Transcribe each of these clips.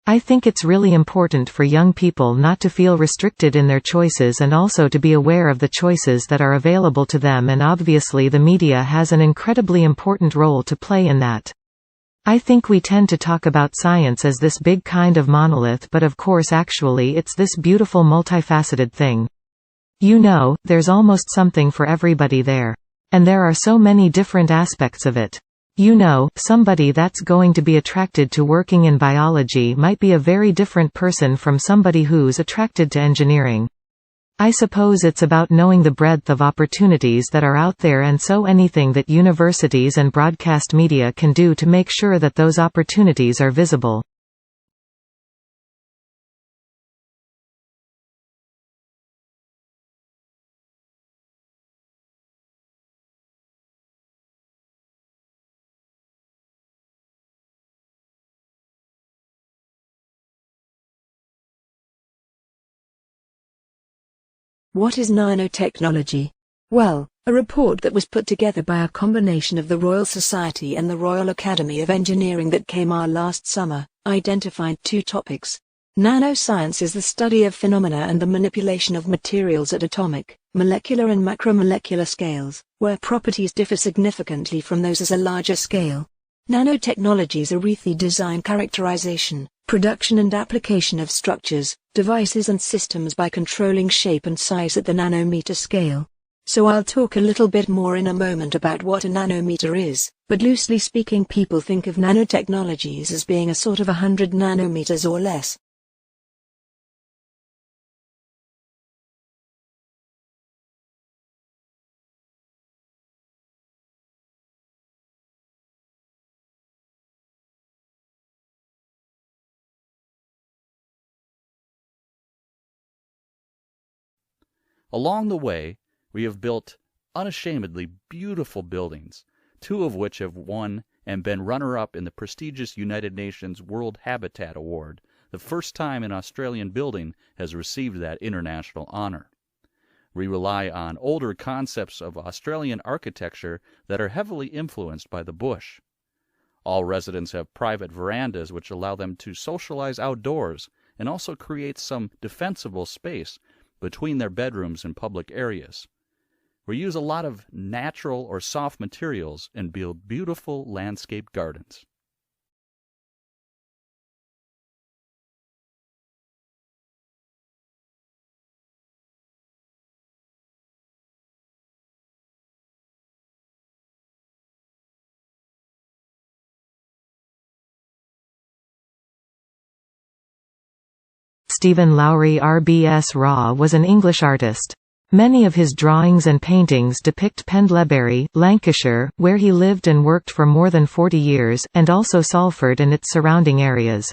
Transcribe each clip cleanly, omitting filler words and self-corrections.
I think it's really important for young people not to feel restricted in their choices and also to be aware of the choices that are available to them, and obviously the media has an incredibly important role to play in that. I think we tend to talk about science as this big kind of monolith, but of course actually it's this beautiful multifaceted thing. You know, there's almost something for everybody there. And there are so many different aspects of it. You know, somebody that's going to be attracted to working in biology might be a very different person from somebody who's attracted to engineering. I suppose it's about knowing the breadth of opportunities that are out there, and so anything that universities and broadcast media can do to make sure that those opportunities are visible. What is nanotechnology? Well, a report that was put together by a combination of the Royal Society and the Royal Academy of Engineering that came out last summer, identified two topics. Nanoscience is the study of phenomena and the manipulation of materials at atomic, molecular and macromolecular scales, where properties differ significantly from those at a larger scale. Nanotechnologies are the design, characterization, production and application of structures, devices and systems by controlling shape and size at the nanometer scale. So I'll talk a little bit more in a moment about what a nanometer is, but loosely speaking people think of nanotechnologies as being a sort of 100 nanometers or less. Along the way, we have built unashamedly beautiful buildings, two of which have won and been runner-up in the prestigious United Nations World Habitat Award, the first time an Australian building has received that international honor. We rely on older concepts of Australian architecture that are heavily influenced by the bush. All residents have private verandas which allow them to socialize outdoors and also create some defensible space between their bedrooms and public areas. We use a lot of natural or soft materials and build beautiful landscape gardens. Stephen Lowry RBS Raw was an English artist. Many of his drawings and paintings depict Pendlebury, Lancashire, where he lived and worked for more than 40 years, and also Salford and its surrounding areas.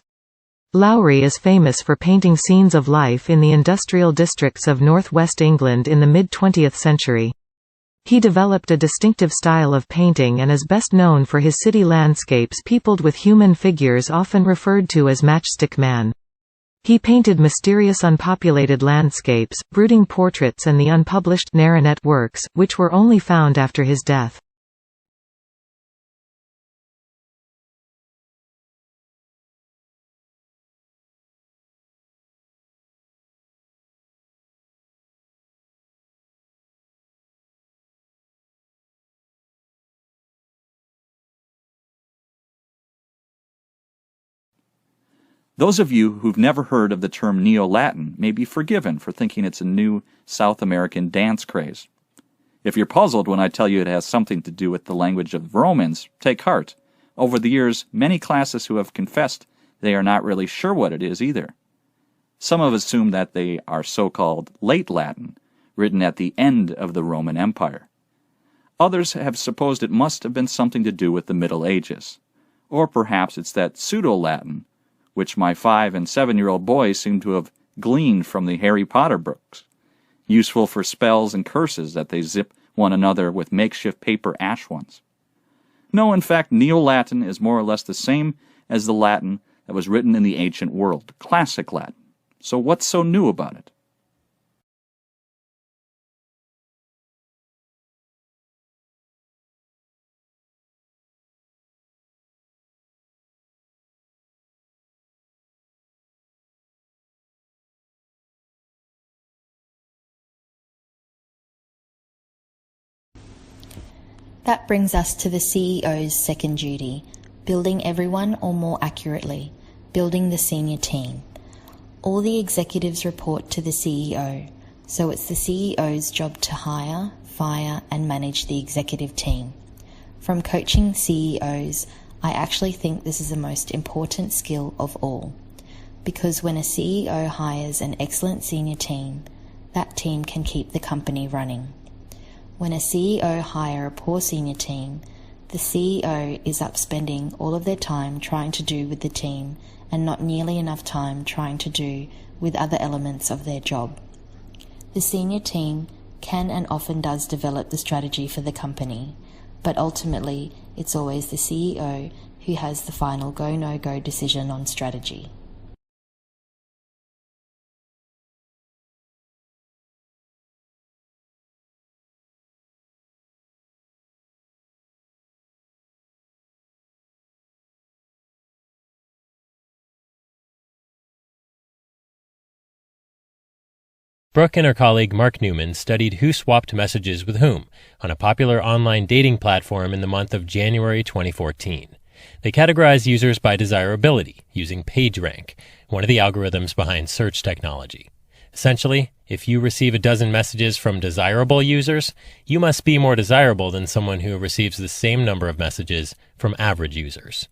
Lowry is famous for painting scenes of life in the industrial districts of northwest England in the mid-20th century. He developed a distinctive style of painting and is best known for his city landscapes peopled with human figures often referred to as Matchstick Man. He painted mysterious unpopulated landscapes, brooding portraits and the unpublished Naranet works, which were only found after his death. Those of you who've never heard of the term Neo-Latin may be forgiven for thinking it's a new South American dance craze. If you're puzzled when I tell you it has something to do with the language of the Romans, take heart. Over the years, many classes who have confessed they are not really sure what it is either. Some have assumed that they are so-called Late Latin, written at the end of the Roman Empire. Others have supposed it must have been something to do with the Middle Ages. Or perhaps it's that Pseudo-Latin, which my 5- and 7-year-old boys seem to have gleaned from the Harry Potter books, useful for spells and curses that they zip one another with makeshift paper ash ones. No, in fact, Neo-Latin is more or less the same as the Latin that was written in the ancient world, Classic Latin. So what's so new about it? That brings us to the CEO's second duty, building everyone, or more accurately, building the senior team. All the executives report to the CEO, so it's the CEO's job to hire, fire, and manage the executive team. From coaching CEOs, I actually think this is the most important skill of all, because when a CEO hires an excellent senior team, that team can keep the company running. When a CEO hires a poor senior team, the CEO is up spending all of their time trying to do with the team and not nearly enough time trying to do with other elements of their job. The senior team can and often does develop the strategy for the company, but ultimately it's always the CEO who has the final go-no-go decision on strategy. Brooke and her colleague Mark Newman studied who swapped messages with whom on a popular online dating platform in the month of January 2014. They categorized users by desirability using PageRank, one of the algorithms behind search technology. Essentially, if you receive a dozen messages from desirable users, you must be more desirable than someone who receives the same number of messages from average users.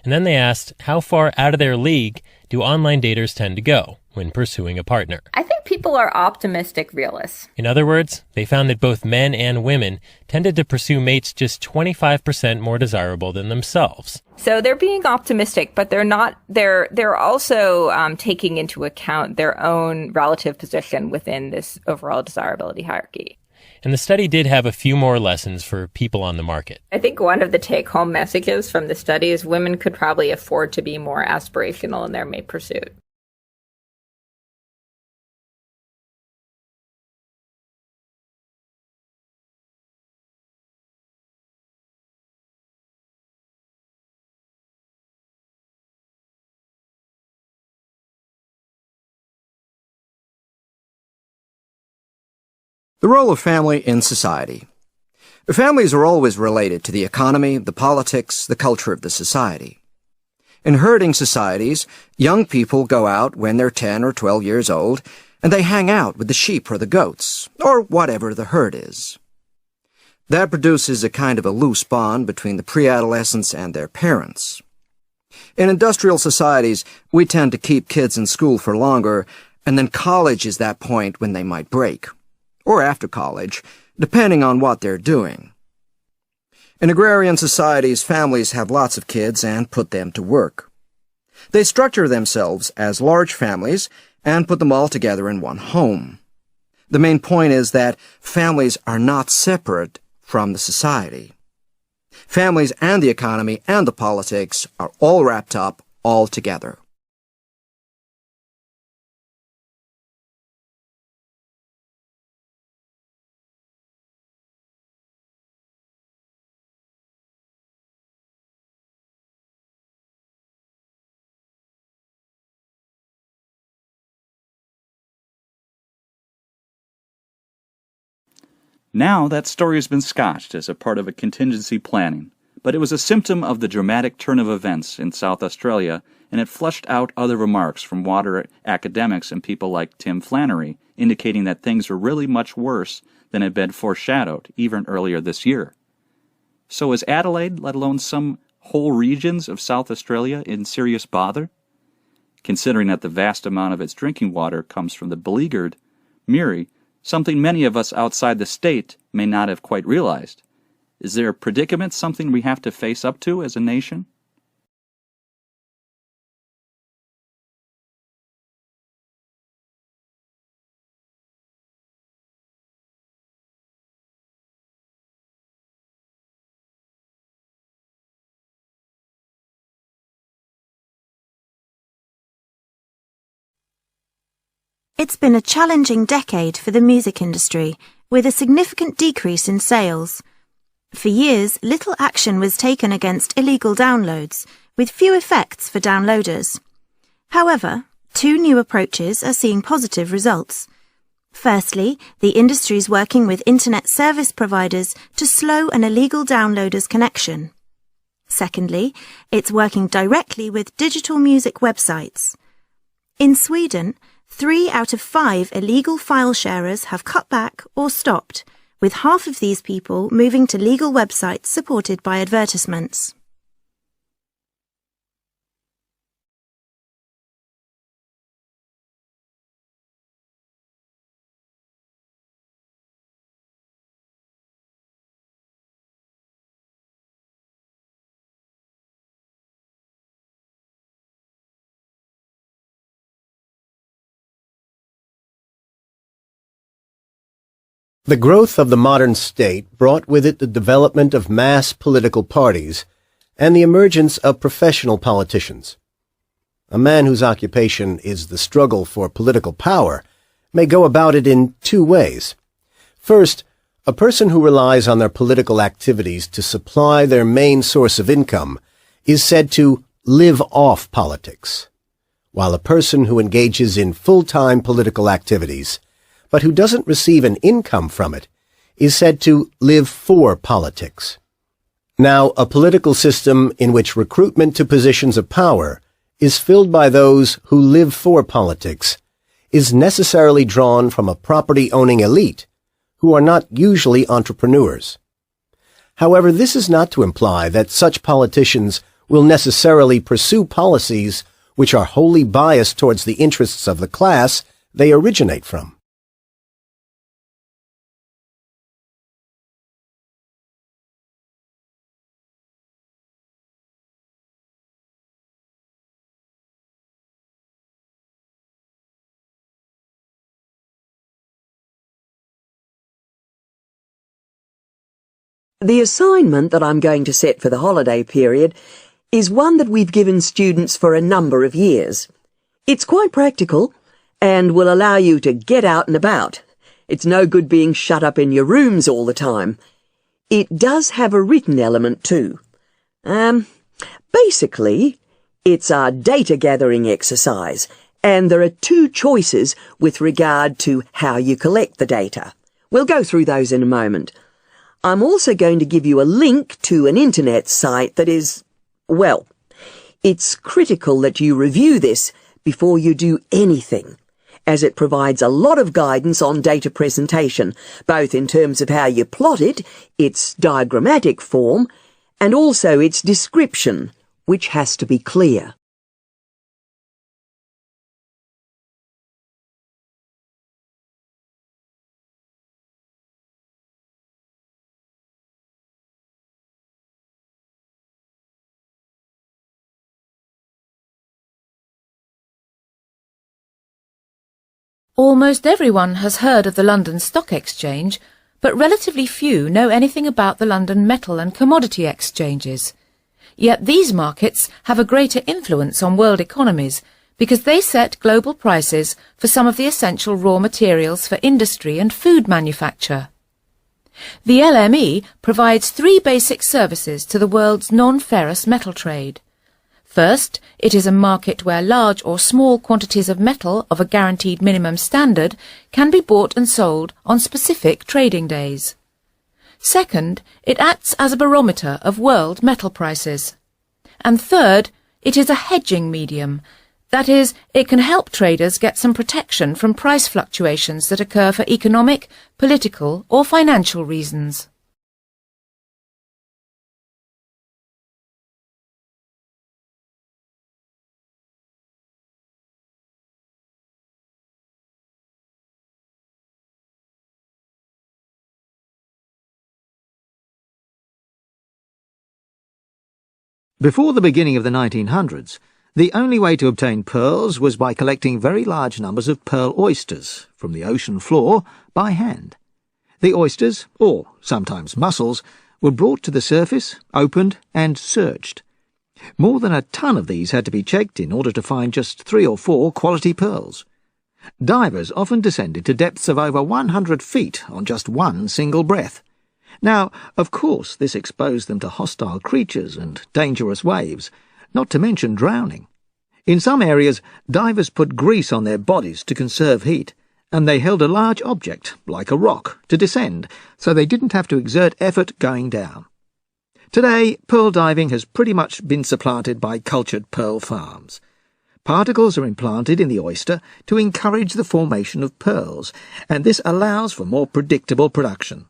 And then they asked, how far out of their league do online daters tend to go when pursuing a partner? I think people are optimistic realists. In other words, they found that both men and women tended to pursue mates just 25% more desirable than themselves. So they're being optimistic, but they're also taking into account their own relative position within this overall desirability hierarchy. And the study did have a few more lessons for people on the market. I think one of the take-home messages from the study is women could probably afford to be more aspirational in their mate pursuit. The role of family in society. Families are always related to the economy, the politics, the culture of the society. In herding societies, young people go out when they're 10 or 12 years old, and they hang out with the sheep or the goats, or whatever the herd is. That produces a kind of a loose bond between the pre-adolescents and their parents. In industrial societies, we tend to keep kids in school for longer, and then college is that point when they might break. Or after college, depending on what they're doing. In agrarian societies, families have lots of kids and put them to work. They structure themselves as large families and put them all together in one home. The main point is that families are not separate from the society. Families and the economy and the politics are all wrapped up all together. Now that story has been scotched as a part of a contingency planning, but it was a symptom of the dramatic turn of events in South Australia, and it flushed out other remarks from water academics and people like Tim Flannery, indicating that things were really much worse than had been foreshadowed even earlier this year. So is Adelaide, let alone some whole regions of South Australia, in serious bother? Considering that the vast amount of its drinking water comes from the beleaguered Murray, something many of us outside the state may not have quite realized. Is there a predicament, something we have to face up to as a nation? It's been a challenging decade for the music industry, with a significant decrease in sales. For years, little action was taken against illegal downloads, with few effects for downloaders. However, two new approaches are seeing positive results. Firstly, the industry's working with internet service providers to slow an illegal downloader's connection. Secondly, it's working directly with digital music websites. In Sweden, 3 out of 5 illegal file sharers have cut back or stopped, with half of these people moving to legal websites supported by advertisements. The growth of the modern state brought with it the development of mass political parties and the emergence of professional politicians. A man whose occupation is the struggle for political power may go about it in 2 ways. First, a person who relies on their political activities to supply their main source of income is said to live off politics, while a person who engages in full-time political activities but who doesn't receive an income from it, is said to live for politics. Now, a political system in which recruitment to positions of power is filled by those who live for politics is necessarily drawn from a property-owning elite who are not usually entrepreneurs. However, this is not to imply that such politicians will necessarily pursue policies which are wholly biased towards the interests of the class they originate from. The assignment that I'm going to set for the holiday period is one that we've given students for a number of years. It's quite practical and will allow you to get out and about. It's no good being shut up in your rooms all the time. It does have a written element too. Basically, it's a data gathering exercise, and there are 2 choices with regard to how you collect the data. We'll go through those in a moment. I'm also going to give you a link to an internet site that is, well, it's critical that you review this before you do anything, as it provides a lot of guidance on data presentation, both in terms of how you plot it, its diagrammatic form, and also its description, which has to be clear. Almost everyone has heard of the London Stock Exchange, but relatively few know anything about the London Metal and Commodity Exchanges. Yet these markets have a greater influence on world economies because they set global prices for some of the essential raw materials for industry and food manufacture. The LME provides 3 basic services to the world's non-ferrous metal trade. First, it is a market where large or small quantities of metal of a guaranteed minimum standard can be bought and sold on specific trading days. Second, it acts as a barometer of world metal prices. And third, it is a hedging medium. That is, it can help traders get some protection from price fluctuations that occur for economic, political, or financial reasons. Before the beginning of the 1900s, the only way to obtain pearls was by collecting very large numbers of pearl oysters from the ocean floor by hand. The oysters, or sometimes mussels, were brought to the surface, opened and searched. More than a ton of these had to be checked in order to find just 3 or 4 quality pearls. Divers often descended to depths of over 100 feet on just one single breath. Now, of course, this exposed them to hostile creatures and dangerous waves, not to mention drowning. In some areas, divers put grease on their bodies to conserve heat, and they held a large object, like a rock, to descend, so they didn't have to exert effort going down. Today, pearl diving has pretty much been supplanted by cultured pearl farms. Particles are implanted in the oyster to encourage the formation of pearls, and this allows for more predictable production.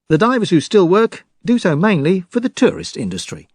The divers who still work do so mainly for the tourist industry.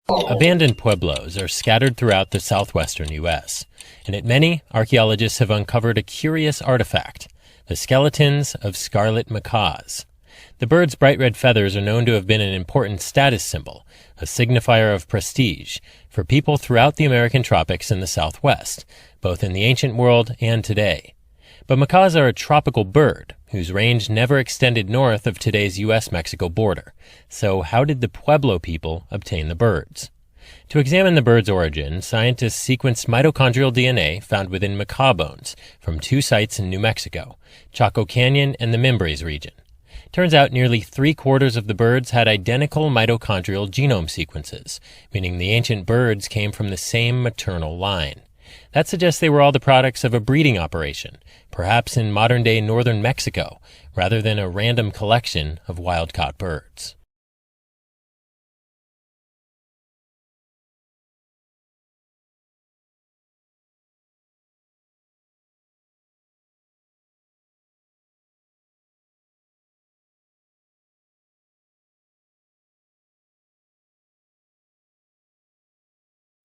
Abandoned pueblos are scattered throughout the southwestern U.S., and at many, archaeologists have uncovered a curious artifact, the skeletons of scarlet macaws. The bird's bright red feathers are known to have been an important status symbol, a signifier of prestige, for people throughout the American tropics and the Southwest, both in the ancient world and today. But macaws are a tropical bird, whose range never extended north of today's U.S.-Mexico border. So how did the Pueblo people obtain the birds? To examine the bird's origin, scientists sequenced mitochondrial DNA found within macaw bones from 2 sites in New Mexico, Chaco Canyon and the Mimbres region. Turns out nearly 3/4 of the birds had identical mitochondrial genome sequences, meaning the ancient birds came from the same maternal line. That suggests they were all the products of a breeding operation, perhaps in modern-day northern Mexico, rather than a random collection of wild-caught birds.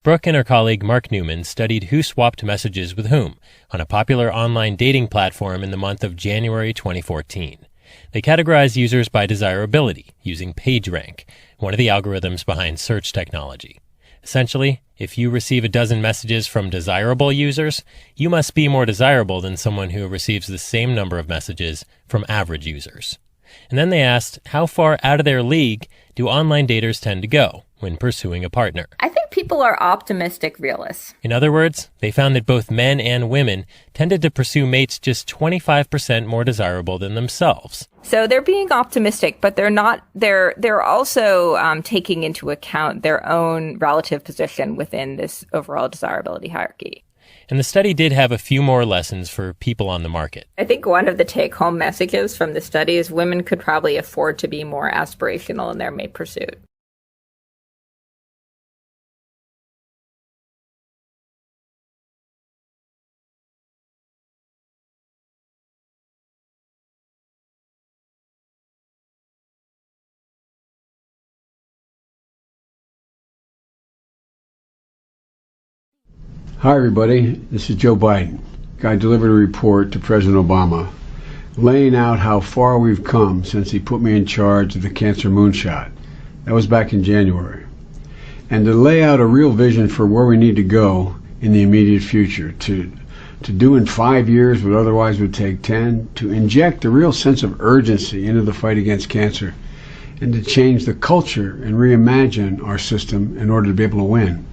Brooke and her colleague Mark Newman studied who swapped messages with whom on a popular online dating platform in the month of January 2014. They categorized users by desirability using PageRank, one of the algorithms behind search technology. Essentially, if you receive a dozen messages from desirable users, you must be more desirable than someone who receives the same number of messages from average users. And then they asked, how far out of their league do online daters tend to go when pursuing a partner? I think people are optimistic realists. In other words, they found that both men and women tended to pursue mates just 25% more desirable than themselves. So they're being optimistic, but they're also taking into account their own relative position within this overall desirability hierarchy. And the study did have a few more lessons for people on the market. I think one of the take-home messages from the study is women could probably afford to be more aspirational in their mate pursuit. Hi everybody, this is Joe Biden. I delivered a report to President Obama laying out how far we've come since he put me in charge of the cancer moonshot. That was back in January. And to lay out a real vision for where we need to go in the immediate future, to do in 5 years what otherwise would take 10, to inject a real sense of urgency into the fight against cancer, and to change the culture and reimagine our system in order to be able to win.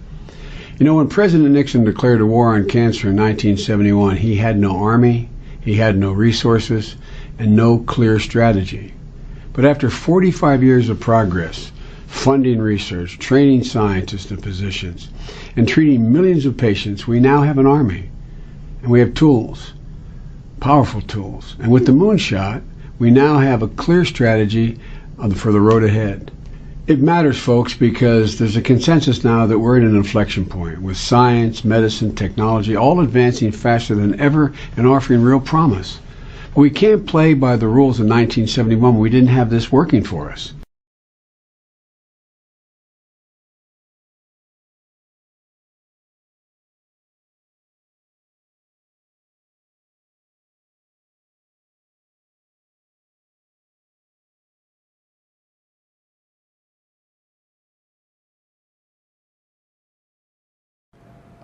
You know, when President Nixon declared a war on cancer in 1971, he had no army, he had no resources, and no clear strategy. But after 45 years of progress, funding research, training scientists and physicians, and treating millions of patients, we now have an army. And we have tools, powerful tools. And with the moonshot, we now have a clear strategy for the road ahead. It matters, folks, because there's a consensus now that we're at an inflection point with science, medicine, technology, all advancing faster than ever and offering real promise. But we can't play by the rules of 1971 when we didn't have this working for us.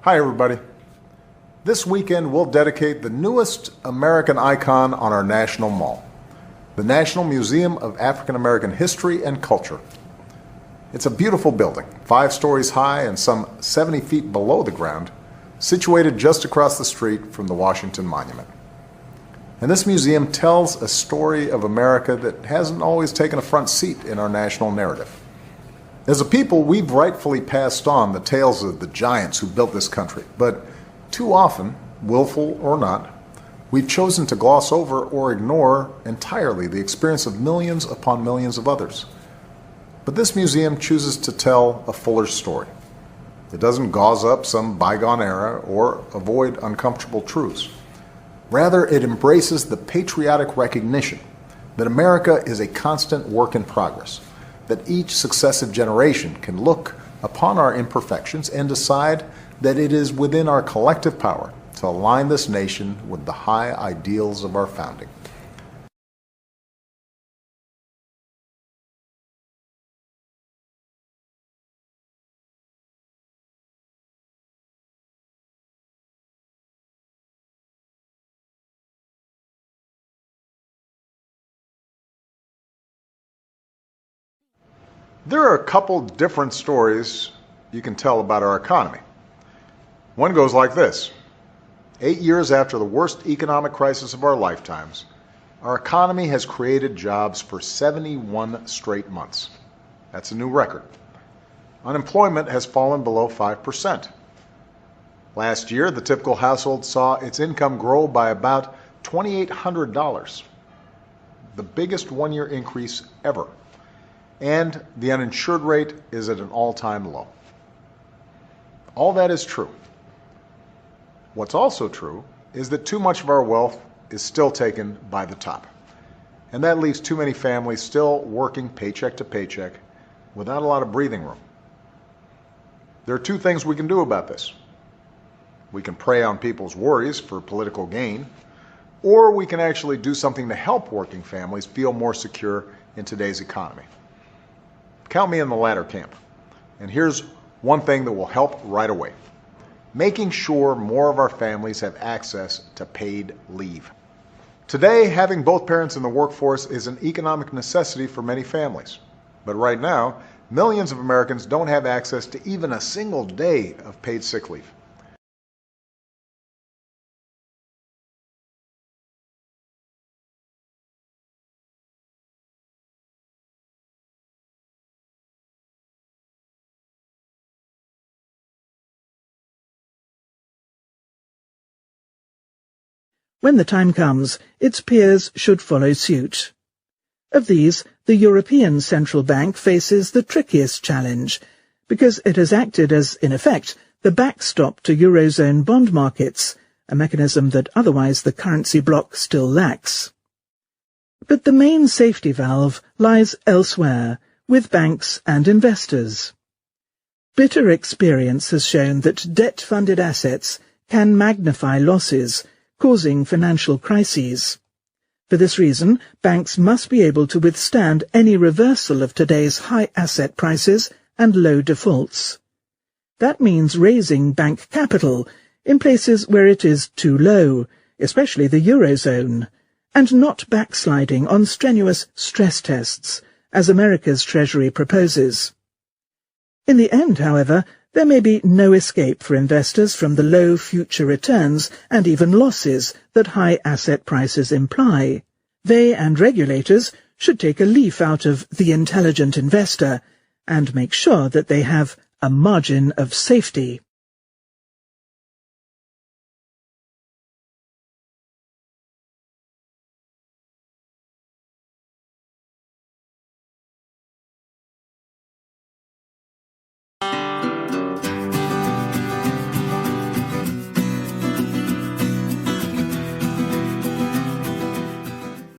Hi everybody. This weekend we'll dedicate the newest American icon on our National Mall, the National Museum of African American History and Culture. It's a beautiful building, 5 stories high and some 70 feet below the ground, situated just across the street from the Washington Monument. And this museum tells a story of America that hasn't always taken a front seat in our national narrative. As a people, we've rightfully passed on the tales of the giants who built this country, but too often, willful or not, we've chosen to gloss over or ignore entirely the experience of millions upon millions of others. But this museum chooses to tell a fuller story. It doesn't gauze up some bygone era or avoid uncomfortable truths. Rather, it embraces the patriotic recognition that America is a constant work in progress, that each successive generation can look upon our imperfections and decide that it is within our collective power to align this nation with the high ideals of our founding. There are a couple different stories you can tell about our economy. One goes like this. 8 years after the worst economic crisis of our lifetimes, our economy has created jobs for 71 straight months. That's a new record. Unemployment has fallen below 5%. Last year, the typical household saw its income grow by about $2,800, the biggest one-year increase ever. And the uninsured rate is at an all-time low. All that is true. What's also true is that too much of our wealth is still taken by the top. And that leaves too many families still working paycheck to paycheck without a lot of breathing room. There are two things we can do about this. We can prey on people's worries for political gain, or we can actually do something to help working families feel more secure in today's economy. Count me in the latter camp. And here's one thing that will help right away. Making sure more of our families have access to paid leave. Today, having both parents in the workforce is an economic necessity for many families. But right now, millions of Americans don't have access to even a single day of paid sick leave. When the time comes, its peers should follow suit. Of these, the European Central Bank faces the trickiest challenge, because it has acted as, in effect, the backstop to Eurozone bond markets, a mechanism that otherwise the currency bloc still lacks. But the main safety valve lies elsewhere, with banks and investors. Bitter experience has shown that debt-funded assets can magnify losses, causing financial crises. For this reason, banks must be able to withstand any reversal of today's high asset prices and low defaults. That means raising bank capital in places where it is too low, especially the Eurozone, and not backsliding on strenuous stress tests, as America's Treasury proposes. In the end, however, there may be no escape for investors from the low future returns and even losses that high asset prices imply. They and regulators should take a leaf out of The Intelligent Investor and make sure that they have a margin of safety.